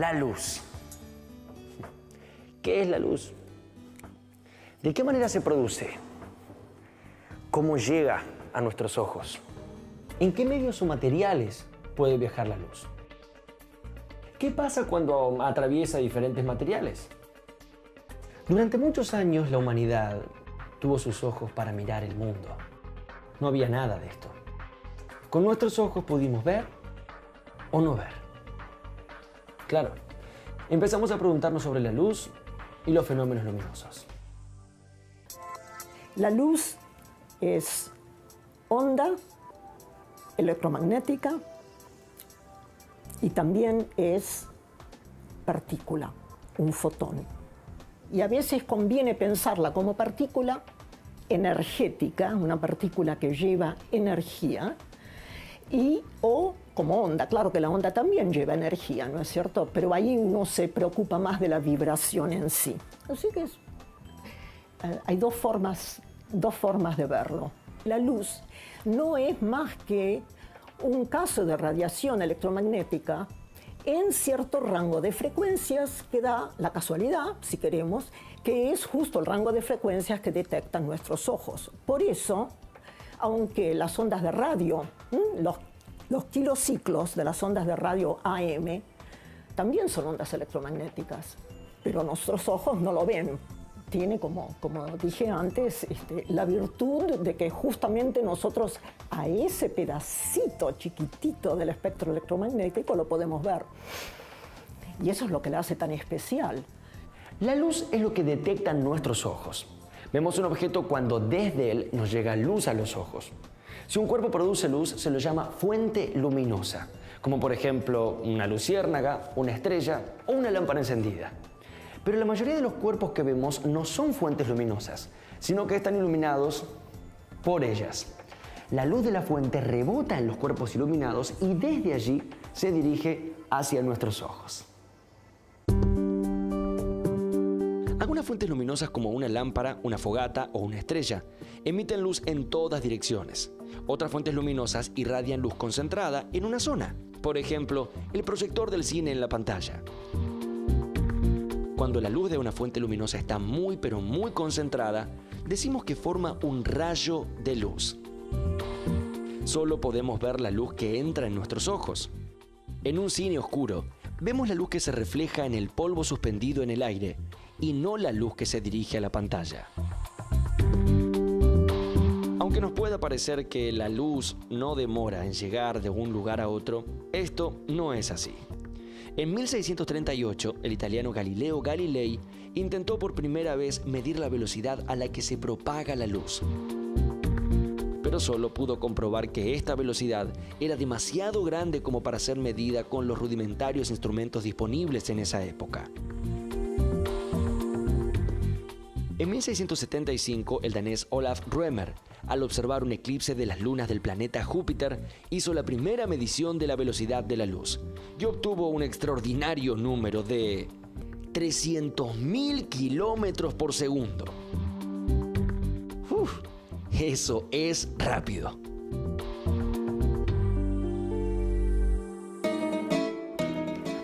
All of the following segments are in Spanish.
La luz. ¿Qué es la luz? ¿De qué manera se produce? ¿Cómo llega a nuestros ojos? ¿En qué medios o materiales puede viajar la luz? ¿Qué pasa cuando atraviesa diferentes materiales? Durante muchos años la humanidad tuvo sus ojos para mirar el mundo. No había nada de esto. Con nuestros ojos pudimos ver o no ver. Claro, empezamos a preguntarnos sobre la luz y los fenómenos luminosos. La luz es onda electromagnética y también es partícula, un fotón. Y a veces conviene pensarla como partícula energética, una partícula que lleva energía, o como onda. Claro que la onda también lleva energía, ¿no es cierto? Pero ahí uno se preocupa más de la vibración en sí. Así que hay dos formas de verlo. La luz no es más que un caso de radiación electromagnética en cierto rango de frecuencias que da la casualidad, si queremos, que es justo el rango de frecuencias que detectan nuestros ojos. Por eso, aunque las ondas de radio, los kilociclos de las ondas de radio AM, también son ondas electromagnéticas, pero nuestros ojos no lo ven. Tiene, como dije antes, la virtud de que justamente nosotros a ese pedacito chiquitito del espectro electromagnético lo podemos ver. Y eso es lo que la hace tan especial. La luz es lo que detectan nuestros ojos. Vemos un objeto cuando desde él nos llega luz a los ojos. Si un cuerpo produce luz, se lo llama fuente luminosa, como por ejemplo una luciérnaga, una estrella o una lámpara encendida. Pero la mayoría de los cuerpos que vemos no son fuentes luminosas, sino que están iluminados por ellas. La luz de la fuente rebota en los cuerpos iluminados y desde allí se dirige hacia nuestros ojos. Algunas fuentes luminosas como una lámpara, una fogata o una estrella emiten luz en todas direcciones. Otras fuentes luminosas irradian luz concentrada en una zona, por ejemplo, el proyector del cine en la pantalla. Cuando la luz de una fuente luminosa está muy pero muy concentrada, decimos que forma un rayo de luz. Solo podemos ver la luz que entra en nuestros ojos. En un cine oscuro, vemos la luz que se refleja en el polvo suspendido en el aire y no la luz que se dirige a la pantalla. Aunque nos pueda parecer que la luz no demora en llegar de un lugar a otro, esto no es así. En 1638, el italiano Galileo Galilei intentó por primera vez medir la velocidad a la que se propaga la luz. Pero solo pudo comprobar que esta velocidad era demasiado grande como para ser medida con los rudimentarios instrumentos disponibles en esa época. En 1675, el danés Olaf Rømer, al observar un eclipse de las lunas del planeta Júpiter, hizo la primera medición de la velocidad de la luz y obtuvo un extraordinario número de 300.000 kilómetros por segundo. Eso es rápido.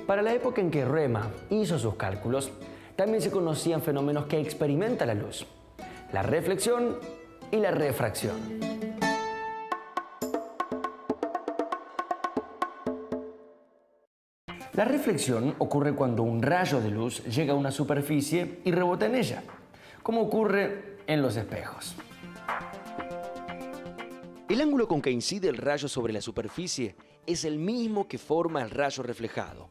Para la época en que Rømer hizo sus cálculos, también se conocían fenómenos que experimenta la luz: la reflexión y la refracción. La reflexión ocurre cuando un rayo de luz llega a una superficie y rebota en ella, como ocurre en los espejos. El ángulo con que incide el rayo sobre la superficie es el mismo que forma el rayo reflejado.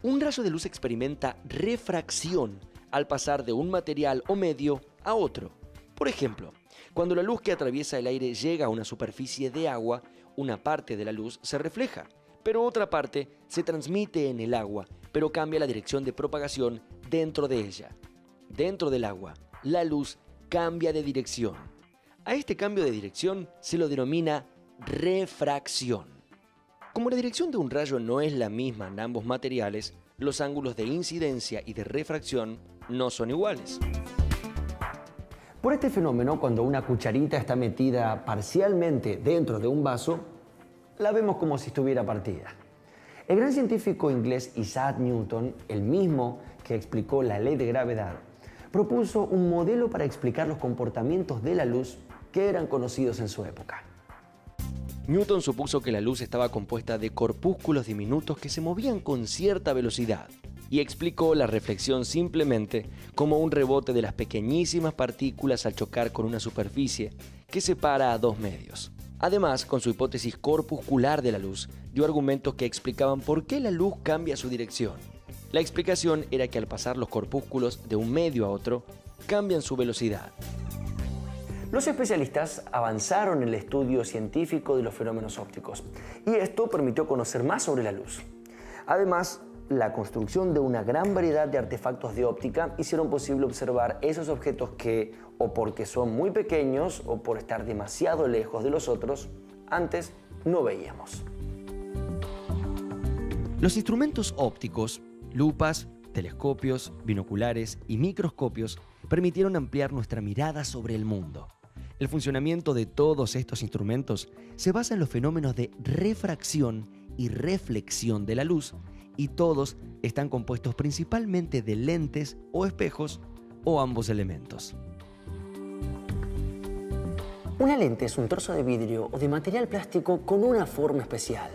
Un rayo de luz experimenta refracción al pasar de un material o medio a otro. Por ejemplo, cuando la luz que atraviesa el aire llega a una superficie de agua, una parte de la luz se refleja, pero otra parte se transmite en el agua, pero cambia la dirección de propagación dentro de ella. Dentro del agua, la luz cambia de dirección. A este cambio de dirección se lo denomina refracción. Como la dirección de un rayo no es la misma en ambos materiales, los ángulos de incidencia y de refracción no son iguales. Por este fenómeno, cuando una cucharita está metida parcialmente dentro de un vaso, la vemos como si estuviera partida. El gran científico inglés Isaac Newton, el mismo que explicó la ley de gravedad, propuso un modelo para explicar los comportamientos de la luz que eran conocidos en su época. Newton supuso que la luz estaba compuesta de corpúsculos diminutos que se movían con cierta velocidad y explicó la reflexión simplemente como un rebote de las pequeñísimas partículas al chocar con una superficie que separa a dos medios. Además, con su hipótesis corpuscular de la luz, dio argumentos que explicaban por qué la luz cambia su dirección. La explicación era que al pasar los corpúsculos de un medio a otro, cambian su velocidad. Los especialistas avanzaron en el estudio científico de los fenómenos ópticos y esto permitió conocer más sobre la luz. Además, la construcción de una gran variedad de artefactos de óptica hicieron posible observar esos objetos que, o porque son muy pequeños o por estar demasiado lejos de los otros, antes no veíamos. Los instrumentos ópticos, lupas, telescopios, binoculares y microscopios permitieron ampliar nuestra mirada sobre el mundo. El funcionamiento de todos estos instrumentos se basa en los fenómenos de refracción y reflexión de la luz, y todos están compuestos principalmente de lentes o espejos o ambos elementos. Una lente es un trozo de vidrio o de material plástico con una forma especial.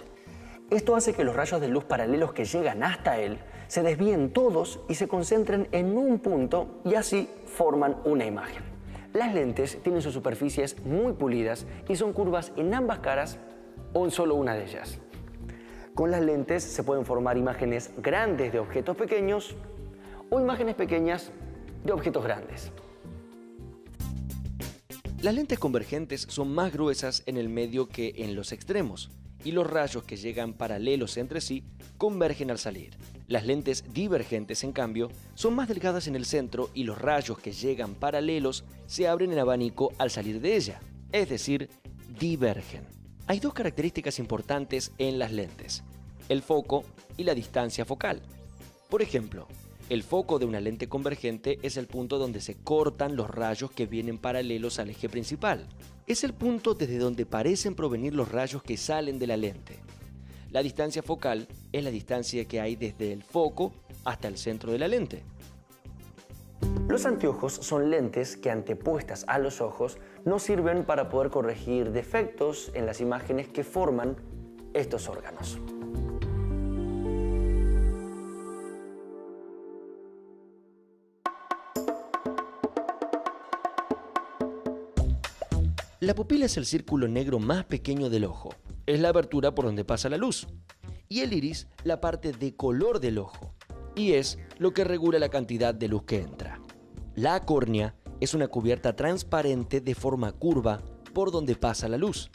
Esto hace que los rayos de luz paralelos que llegan hasta él se desvíen todos y se concentren en un punto y así forman una imagen. Las lentes tienen sus superficies muy pulidas y son curvas en ambas caras o en solo una de ellas. Con las lentes se pueden formar imágenes grandes de objetos pequeños o imágenes pequeñas de objetos grandes. Las lentes convergentes son más gruesas en el medio que en los extremos y los rayos que llegan paralelos entre sí convergen al salir. Las lentes divergentes, en cambio, son más delgadas en el centro y los rayos que llegan paralelos se abren en abanico al salir de ella, es decir, divergen. Hay dos características importantes en las lentes: el foco y la distancia focal. Por ejemplo, el foco de una lente convergente es el punto donde se cortan los rayos que vienen paralelos al eje principal. Es el punto desde donde parecen provenir los rayos que salen de la lente. La distancia focal es la distancia que hay desde el foco hasta el centro de la lente. Los anteojos son lentes que, antepuestas a los ojos, nos sirven para poder corregir defectos en las imágenes que forman estos órganos. La pupila es el círculo negro más pequeño del ojo. Es la abertura por donde pasa la luz. Y el iris, la parte de color del ojo. Y es lo que regula la cantidad de luz que entra. La córnea es una cubierta transparente de forma curva por donde pasa la luz.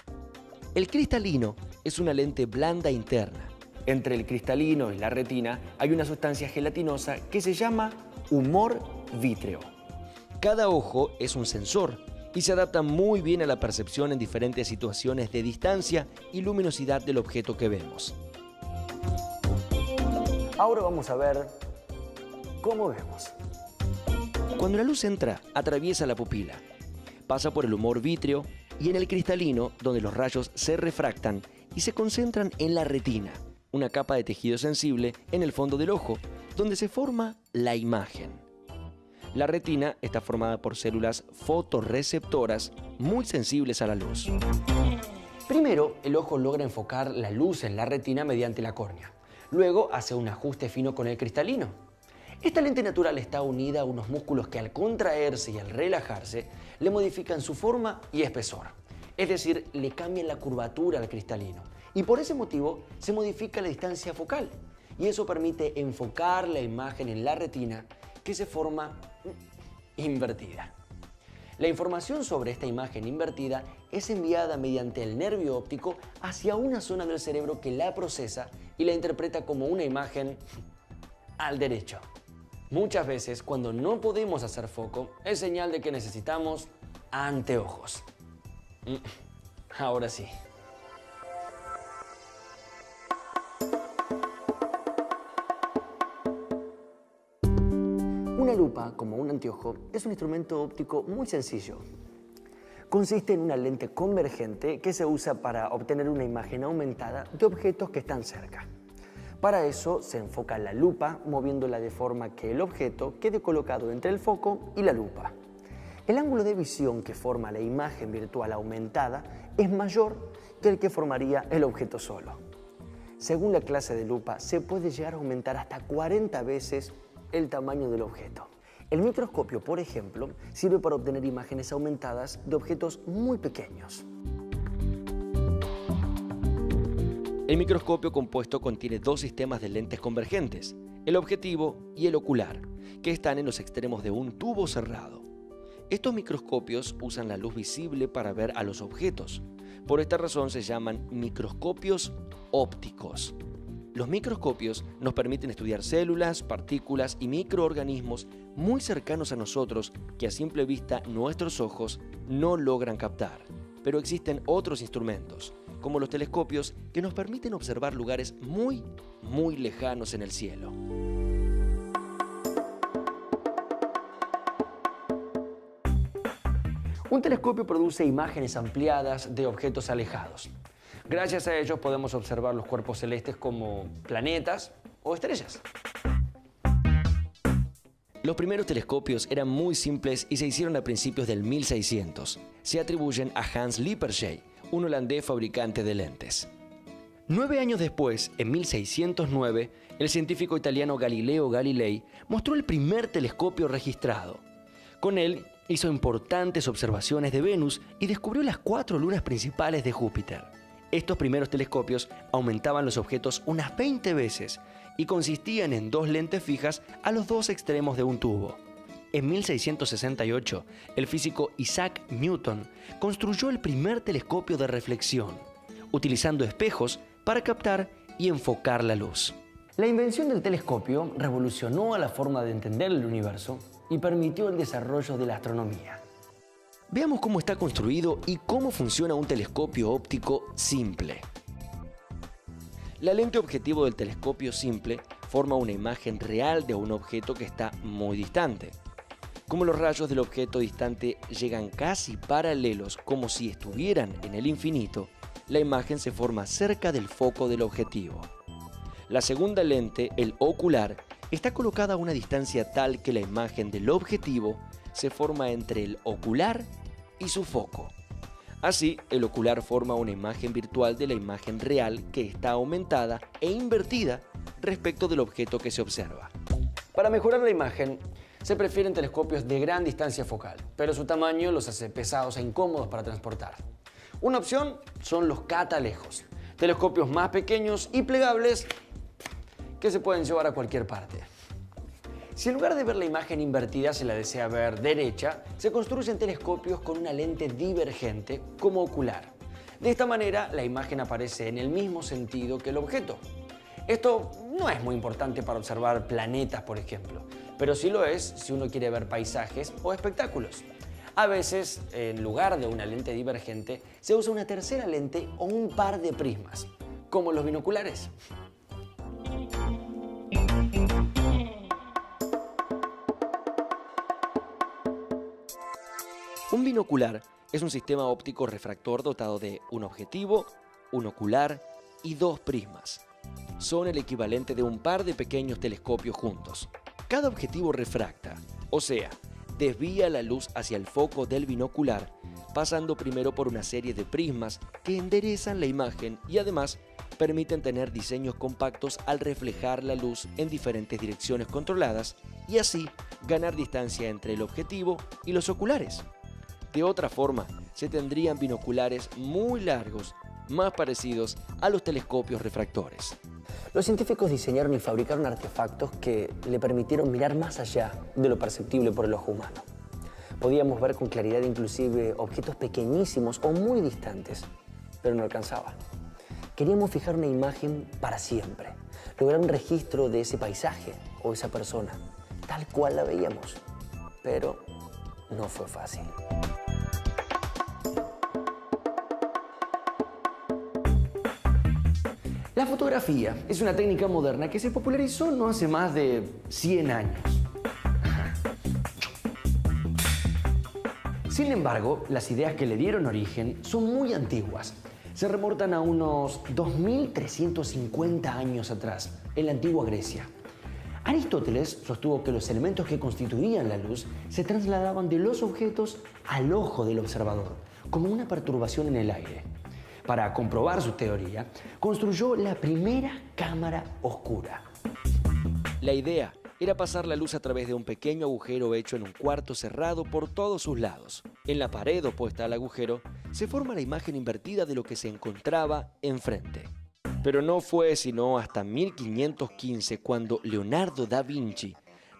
El cristalino es una lente blanda interna. Entre el cristalino y la retina hay una sustancia gelatinosa que se llama humor vítreo. Cada ojo es un sensor y se adapta muy bien a la percepción en diferentes situaciones de distancia y luminosidad del objeto que vemos. Ahora vamos a ver cómo vemos. Cuando la luz entra, atraviesa la pupila, pasa por el humor vítreo y en el cristalino, donde los rayos se refractan y se concentran en la retina, una capa de tejido sensible en el fondo del ojo, donde se forma la imagen. La retina está formada por células fotorreceptoras muy sensibles a la luz. Primero, el ojo logra enfocar la luz en la retina mediante la córnea. Luego hace un ajuste fino con el cristalino. Esta lente natural está unida a unos músculos que al contraerse y al relajarse le modifican su forma y espesor. Es decir, le cambian la curvatura al cristalino. Y por ese motivo se modifica la distancia focal. Y eso permite enfocar la imagen en la retina, que se forma invertida. La información sobre esta imagen invertida es enviada mediante el nervio óptico hacia una zona del cerebro que la procesa y la interpreta como una imagen al derecho. Muchas veces, cuando no podemos hacer foco, es señal de que necesitamos anteojos. Ahora sí. Una lupa, como un anteojo, es un instrumento óptico muy sencillo. Consiste en una lente convergente que se usa para obtener una imagen aumentada de objetos que están cerca. Para eso se enfoca la lupa moviéndola de forma que el objeto quede colocado entre el foco y la lupa. El ángulo de visión que forma la imagen virtual aumentada es mayor que el que formaría el objeto solo. Según la clase de lupa, se puede llegar a aumentar hasta 40 veces el tamaño del objeto. El microscopio, por ejemplo, sirve para obtener imágenes aumentadas de objetos muy pequeños. El microscopio compuesto contiene dos sistemas de lentes convergentes, el objetivo y el ocular, que están en los extremos de un tubo cerrado. Estos microscopios usan la luz visible para ver a los objetos. Por esta razón se llaman microscopios ópticos. Los microscopios nos permiten estudiar células, partículas y microorganismos muy cercanos a nosotros que a simple vista nuestros ojos no logran captar. Pero existen otros instrumentos, como los telescopios, que nos permiten observar lugares muy lejanos en el cielo. Un telescopio produce imágenes ampliadas de objetos alejados. Gracias a ellos podemos observar los cuerpos celestes como planetas o estrellas. Los primeros telescopios eran muy simples y se hicieron a principios del 1600. Se atribuyen a Hans Lippershey, un holandés fabricante de lentes. 9 años después, en 1609, el científico italiano Galileo Galilei mostró el primer telescopio registrado. Con él hizo importantes observaciones de Venus y descubrió las 4 lunas principales de Júpiter. Estos primeros telescopios aumentaban los objetos unas 20 veces y consistían en 2 lentes fijas a los 2 extremos de un tubo. En 1668, el físico Isaac Newton construyó el primer telescopio de reflexión, utilizando espejos para captar y enfocar la luz. La invención del telescopio revolucionó la forma de entender el universo y permitió el desarrollo de la astronomía. Veamos cómo está construido y cómo funciona un telescopio óptico simple. La lente objetivo del telescopio simple forma una imagen real de un objeto que está muy distante. Como los rayos del objeto distante llegan casi paralelos, como si estuvieran en el infinito, la imagen se forma cerca del foco del objetivo. La segunda lente, el ocular, está colocada a una distancia tal que la imagen del objetivo se forma entre el ocular y su foco. Así, el ocular forma una imagen virtual de la imagen real que está aumentada e invertida respecto del objeto que se observa. Para mejorar la imagen, se prefieren telescopios de gran distancia focal, pero su tamaño los hace pesados e incómodos para transportar. Una opción son los catalejos, telescopios más pequeños y plegables que se pueden llevar a cualquier parte. Si en lugar de ver la imagen invertida se la desea ver derecha, se construyen telescopios con una lente divergente como ocular. De esta manera, la imagen aparece en el mismo sentido que el objeto. Esto no es muy importante para observar planetas, por ejemplo, pero sí lo es si uno quiere ver paisajes o espectáculos. A veces, en lugar de una lente divergente, se usa una tercera lente o un par de prismas, como los binoculares. Un binocular es un sistema óptico refractor dotado de un objetivo, un ocular y 2 prismas. Son el equivalente de un par de pequeños telescopios juntos. Cada objetivo refracta, o sea, desvía la luz hacia el foco del binocular, pasando primero por una serie de prismas que enderezan la imagen y además permiten tener diseños compactos al reflejar la luz en diferentes direcciones controladas y así ganar distancia entre el objetivo y los oculares. De otra forma, se tendrían binoculares muy largos, más parecidos a los telescopios refractores. Los científicos diseñaron y fabricaron artefactos que le permitieron mirar más allá de lo perceptible por el ojo humano. Podíamos ver con claridad inclusive objetos pequeñísimos o muy distantes, pero no alcanzaba. Queríamos fijar una imagen para siempre, lograr un registro de ese paisaje o esa persona, tal cual la veíamos, pero no fue fácil. La fotografía es una técnica moderna que se popularizó no hace más de 100 años. Sin embargo, las ideas que le dieron origen son muy antiguas. Se remontan a unos 2350 años atrás, en la antigua Grecia. Aristóteles sostuvo que los elementos que constituían la luz se trasladaban de los objetos al ojo del observador, como una perturbación en el aire. Para comprobar su teoría, construyó la primera cámara oscura. La idea era pasar la luz a través de un pequeño agujero hecho en un cuarto cerrado por todos sus lados. En la pared opuesta al agujero se forma la imagen invertida de lo que se encontraba enfrente. Pero no fue sino hasta 1515 cuando Leonardo da Vinci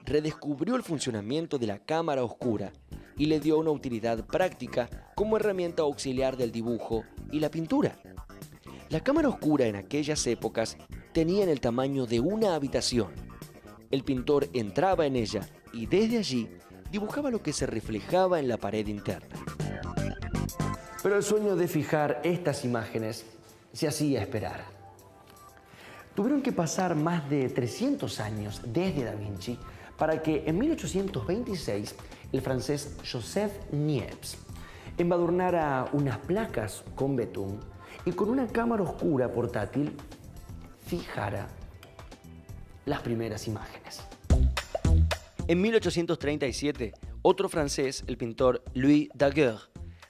redescubrió el funcionamiento de la cámara oscura y le dio una utilidad práctica como herramienta auxiliar del dibujo y la pintura. La cámara oscura en aquellas épocas tenía el tamaño de una habitación. El pintor entraba en ella y desde allí dibujaba lo que se reflejaba en la pared interna. Pero el sueño de fijar estas imágenes se hacía esperar. Tuvieron que pasar más de 300 años desde Da Vinci para que en 1826 el francés Joseph Niepce embadurnara unas placas con betún y con una cámara oscura portátil fijara las primeras imágenes. En 1837, otro francés, el pintor Louis Daguerre,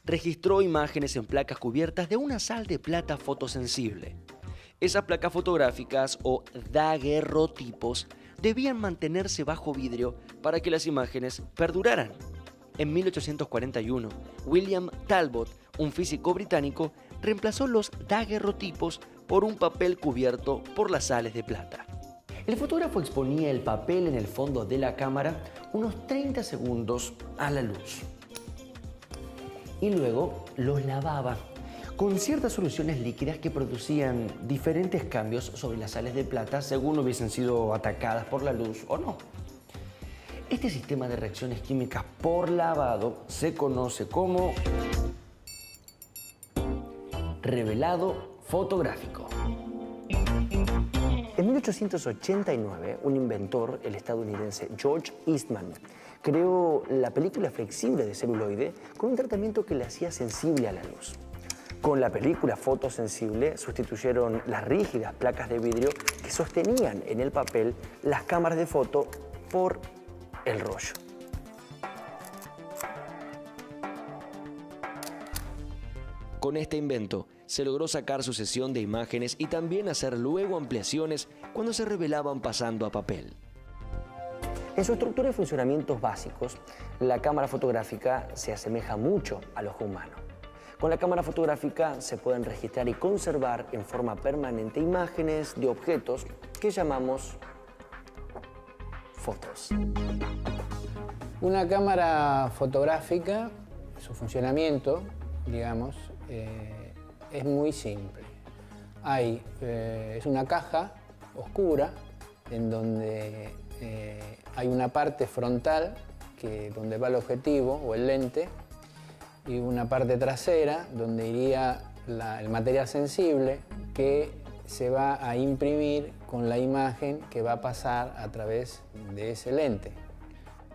registró imágenes en placas cubiertas de una sal de plata fotosensible. Esas placas fotográficas o daguerrotipos debían mantenerse bajo vidrio para que las imágenes perduraran. En 1841, William Talbot, un físico británico, reemplazó los daguerrotipos por un papel cubierto por las sales de plata. El fotógrafo exponía el papel en el fondo de la cámara unos 30 segundos a la luz y luego los lavaba con ciertas soluciones líquidas que producían diferentes cambios sobre las sales de plata según hubiesen sido atacadas por la luz o no. Este sistema de reacciones químicas por lavado se conoce como revelado fotográfico. En 1889, un inventor, el estadounidense George Eastman, creó la película flexible de celuloide con un tratamiento que le hacía sensible a la luz. Con la película fotosensible sustituyeron las rígidas placas de vidrio que sostenían en el papel las cámaras de foto por el rollo. Con este invento se logró sacar sucesión de imágenes y también hacer luego ampliaciones cuando se revelaban pasando a papel. En su estructura y funcionamientos básicos, la cámara fotográfica se asemeja mucho al ojo humano. Con la cámara fotográfica se pueden registrar y conservar en forma permanente imágenes de objetos que llamamos fotos. Una cámara fotográfica, su funcionamiento, digamos, es muy simple. Es una caja oscura en donde hay una parte frontal donde va el objetivo o el lente y una parte trasera donde iría el material sensible que se va a imprimir con la imagen que va a pasar a través de ese lente.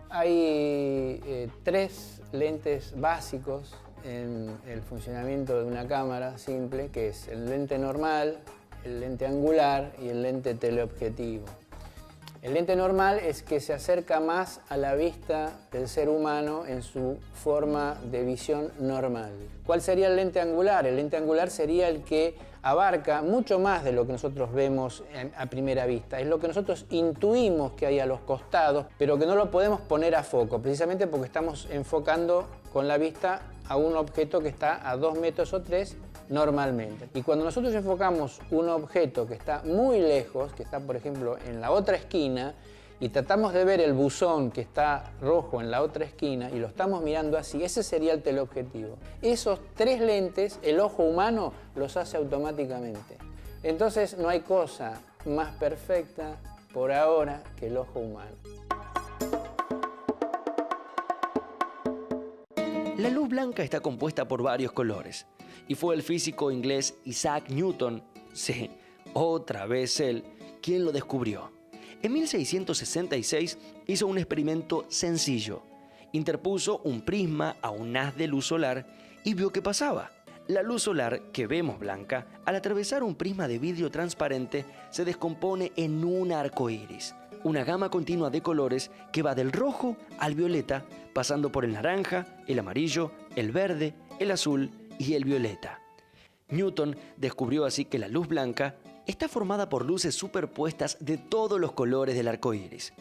Hay 3 lentes básicos en el funcionamiento de una cámara simple, que es el lente normal, el lente angular y el lente teleobjetivo. El lente normal es que se acerca más a la vista del ser humano en su forma de visión normal. ¿Cuál sería el lente angular? El lente angular sería el que abarca mucho más de lo que nosotros vemos a primera vista. Es lo que nosotros intuimos que hay a los costados, pero que no lo podemos poner a foco, precisamente porque estamos enfocando con la vista a un objeto que está a 2 metros o 3 normalmente. Y cuando nosotros enfocamos un objeto que está muy lejos, que está por ejemplo en la otra esquina, y tratamos de ver el buzón que está rojo en la otra esquina y lo estamos mirando así, ese sería el teleobjetivo. Esos 3 lentes, el ojo humano los hace automáticamente. Entonces no hay cosa más perfecta por ahora que el ojo humano. La luz blanca está compuesta por varios colores y fue el físico inglés Isaac Newton, sí, otra vez él, quien lo descubrió. En 1666 hizo un experimento sencillo. Interpuso un prisma a un haz de luz solar y vio qué pasaba. La luz solar, que vemos blanca, al atravesar un prisma de vidrio transparente, se descompone en un arco iris, una gama continua de colores que va del rojo al violeta, pasando por el naranja, el amarillo, el verde, el azul y el violeta. Newton descubrió así que la luz blanca está formada por luces superpuestas de todos los colores del arco iris.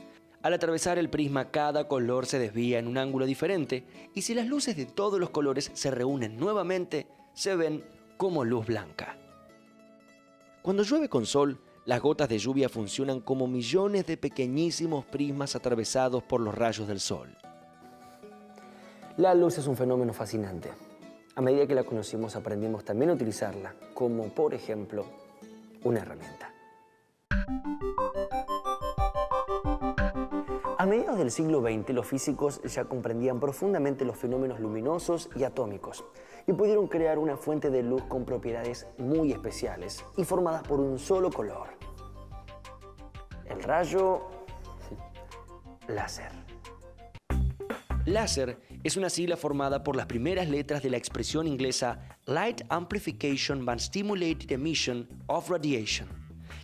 Al atravesar el prisma, cada color se desvía en un ángulo diferente, y si las luces de todos los colores se reúnen nuevamente, se ven como luz blanca. Cuando llueve con sol, las gotas de lluvia funcionan como millones de pequeñísimos prismas atravesados por los rayos del sol. La luz es un fenómeno fascinante. A medida que la conocimos, aprendimos también a utilizarla, como por ejemplo, una herramienta. A mediados del siglo XX, los físicos ya comprendían profundamente los fenómenos luminosos y atómicos y pudieron crear una fuente de luz con propiedades muy especiales y formadas por un solo color: el rayo láser. Láser es una sigla formada por las primeras letras de la expresión inglesa Light Amplification by Stimulated Emission of Radiation,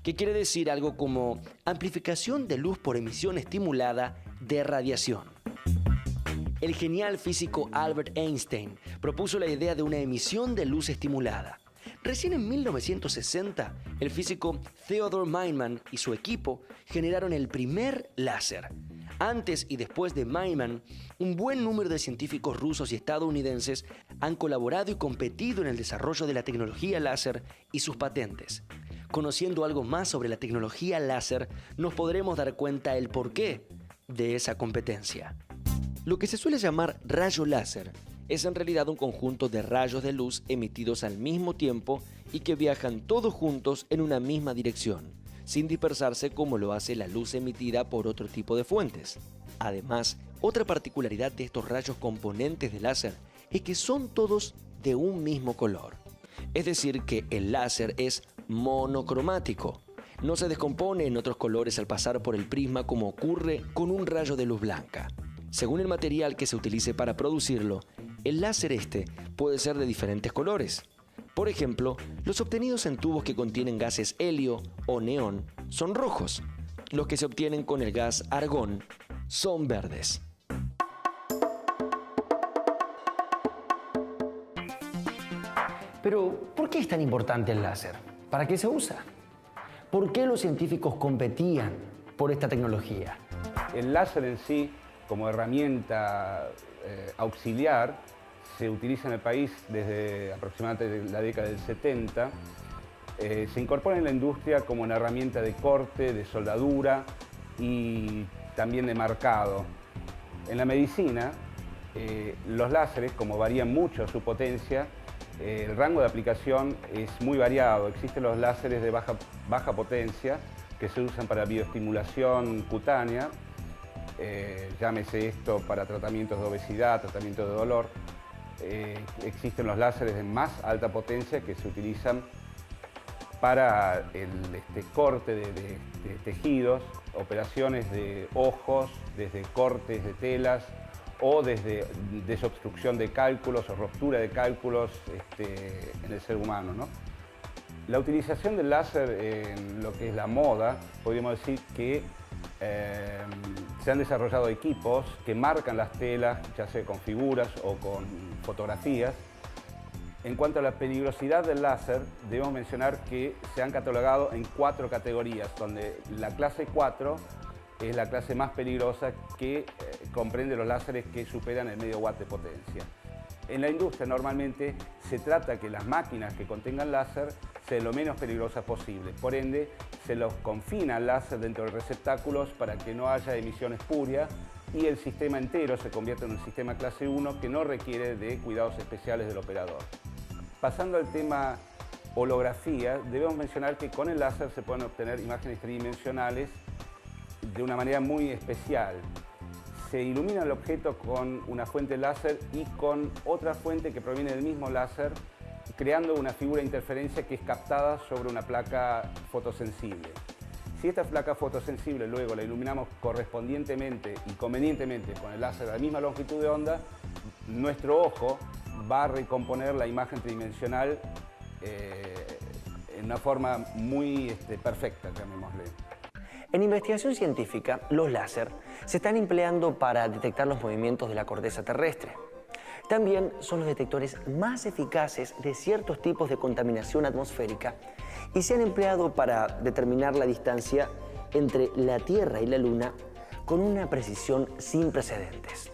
que quiere decir algo como amplificación de luz por emisión estimulada de radiación. El genial físico Albert Einstein propuso la idea de una emisión de luz estimulada. Recién en 1960, el físico Theodor Maiman y su equipo generaron el primer láser. Antes y después de Maiman, un buen número de científicos rusos y estadounidenses han colaborado y competido en el desarrollo de la tecnología láser y sus patentes. Conociendo algo más sobre la tecnología láser, nos podremos dar cuenta del porqué de esa competencia. Lo que se suele llamar rayo láser es en realidad un conjunto de rayos de luz emitidos al mismo tiempo y que viajan todos juntos en una misma dirección, sin dispersarse como lo hace la luz emitida por otro tipo de fuentes. Además, otra particularidad de estos rayos componentes de láser es que son todos de un mismo color. Es decir, que el láser es monocromático. No se descompone en otros colores al pasar por el prisma como ocurre con un rayo de luz blanca. Según el material que se utilice para producirlo, el láser puede ser de diferentes colores. Por ejemplo, los obtenidos en tubos que contienen gases helio o neón son rojos. Los que se obtienen con el gas argón son verdes. Pero, ¿por qué es tan importante el láser? ¿Para qué se usa? ¿Por qué los científicos competían por esta tecnología? El láser en sí, como herramienta auxiliar, se utiliza en el país desde aproximadamente la década del 70. Se incorpora en la industria como una herramienta de corte, de soldadura y también de marcado. En la medicina, los láseres, como varían mucho su potencia, el rango de aplicación es muy variado. Existen los láseres de baja potencia que se usan para bioestimulación cutánea, llámese esto para tratamientos de obesidad, tratamientos de dolor. Existen los láseres de más alta potencia que se utilizan para el corte de tejidos, operaciones de ojos, desde cortes de telas o desde desobstrucción de cálculos o ruptura de cálculos en el ser humano, ¿no? La utilización del láser en lo que es la moda, podríamos decir que se han desarrollado equipos que marcan las telas, ya sea con figuras o con fotografías. En cuanto a la peligrosidad del láser, debemos mencionar que se han catalogado en 4 categorías, donde la clase 4 es la clase más peligrosa que comprende los láseres que superan el medio watt de potencia. En la industria normalmente se trata que las máquinas que contengan láser sean lo menos peligrosas posible. Por ende, se los confina al láser dentro de receptáculos para que no haya emisión espuria y el sistema entero se convierte en un sistema clase 1 que no requiere de cuidados especiales del operador. Pasando al tema holografía, debemos mencionar que con el láser se pueden obtener imágenes tridimensionales de una manera muy especial. Se ilumina el objeto con una fuente láser y con otra fuente que proviene del mismo láser, creando una figura de interferencia que es captada sobre una placa fotosensible. Si esta placa fotosensible luego la iluminamos correspondientemente y convenientemente con el láser de la misma longitud de onda, nuestro ojo va a recomponer la imagen tridimensional en una forma muy perfecta, llamémosle. En investigación científica, los láser se están empleando para detectar los movimientos de la corteza terrestre. También son los detectores más eficaces de ciertos tipos de contaminación atmosférica y se han empleado para determinar la distancia entre la Tierra y la Luna con una precisión sin precedentes.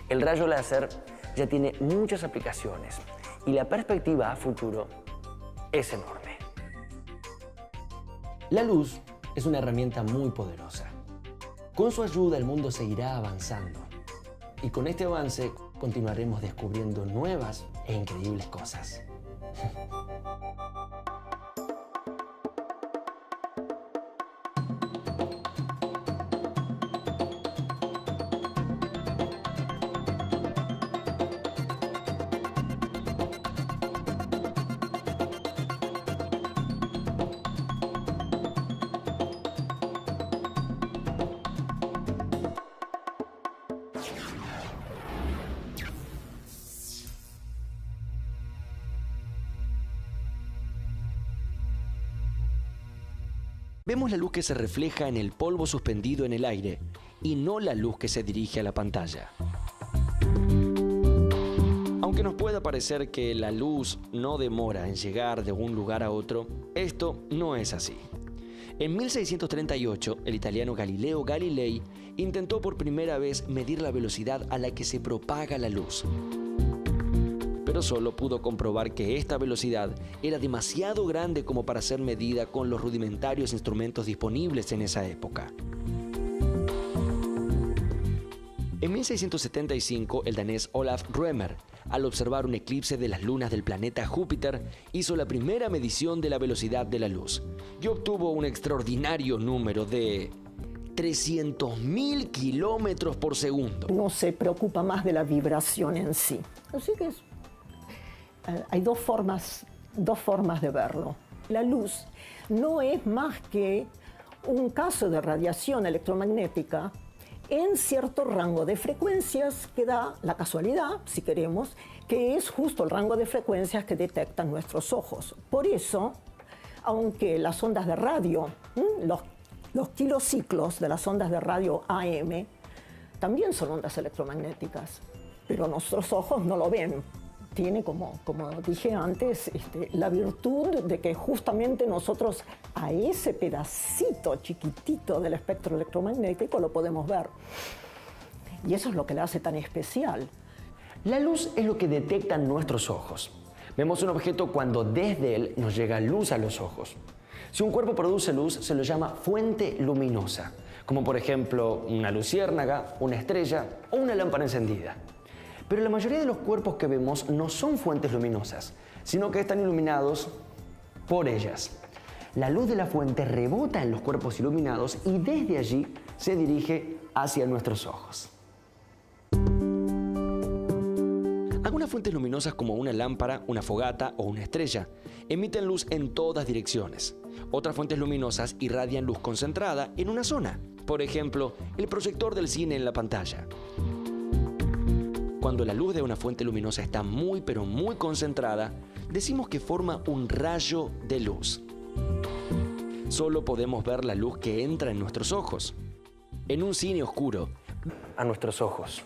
El rayo láser ya tiene muchas aplicaciones y la perspectiva a futuro es enorme. La luz es una herramienta muy poderosa. Con su ayuda el mundo seguirá avanzando y con este avance continuaremos descubriendo nuevas e increíbles cosas. Vemos la luz que se refleja en el polvo suspendido en el aire y no la luz que se dirige a la pantalla. Aunque nos pueda parecer que la luz no demora en llegar de un lugar a otro, esto no es así. En 1638, el italiano Galileo Galilei intentó por primera vez medir la velocidad a la que se propaga la luz. Pero solo pudo comprobar que esta velocidad era demasiado grande como para ser medida con los rudimentarios instrumentos disponibles en esa época. En 1675, el danés Olaf Rømer, al observar un eclipse de las lunas del planeta Júpiter, hizo la primera medición de la velocidad de la luz y obtuvo un extraordinario número de 300.000 kilómetros por segundo. No se preocupa más de la vibración en sí. Así que hay dos formas de verlo. La luz no es más que un caso de radiación electromagnética en cierto rango de frecuencias que da la casualidad, si queremos, que es justo el rango de frecuencias que detectan nuestros ojos. Por eso, aunque las ondas de radio, los kilociclos de las ondas de radio AM, también son ondas electromagnéticas, pero nuestros ojos no lo ven. Tiene, como dije antes, la virtud de que justamente nosotros a ese pedacito chiquitito del espectro electromagnético lo podemos ver. Y eso es lo que le hace tan especial. La luz es lo que detectan nuestros ojos. Vemos un objeto cuando desde él nos llega luz a los ojos. Si un cuerpo produce luz, se lo llama fuente luminosa, como por ejemplo una luciérnaga, una estrella o una lámpara encendida. Pero la mayoría de los cuerpos que vemos no son fuentes luminosas, sino que están iluminados por ellas. La luz de la fuente rebota en los cuerpos iluminados y desde allí se dirige hacia nuestros ojos. Algunas fuentes luminosas como una lámpara, una fogata o una estrella emiten luz en todas direcciones. Otras fuentes luminosas irradian luz concentrada en una zona, por ejemplo, el proyector del cine en la pantalla. Cuando la luz de una fuente luminosa está muy pero muy concentrada, decimos que forma un rayo de luz. Solo podemos ver la luz que entra en nuestros ojos. En un cine oscuro, A nuestros ojos.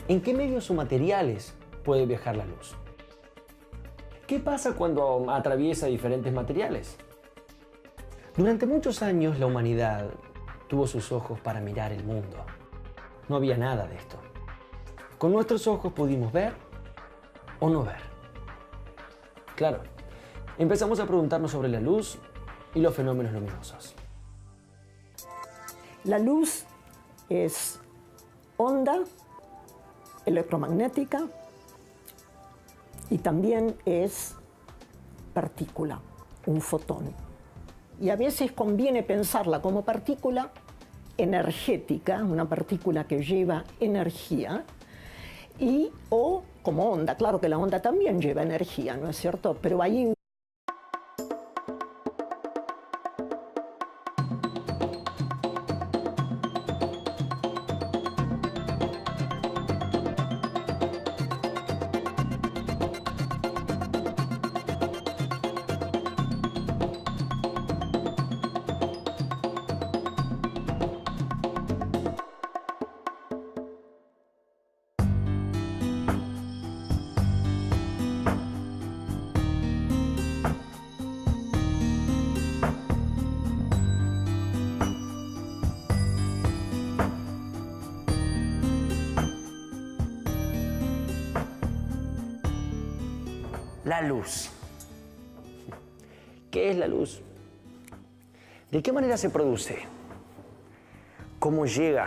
¿En qué medios o materiales puede viajar la luz? ¿Qué pasa cuando atraviesa diferentes materiales? Durante muchos años la humanidad tuvo sus ojos para mirar el mundo. No había nada de esto. Con nuestros ojos pudimos ver o no ver. Claro, empezamos a preguntarnos sobre la luz y los fenómenos luminosos. La luz es onda electromagnética y también es partícula, un fotón. Y a veces conviene pensarla como partícula energética, una partícula que lleva energía, o como onda. Claro que la onda también lleva energía, ¿no es cierto? Pero ahí La luz. ¿Qué es la luz? ¿De qué manera se produce? ¿Cómo llega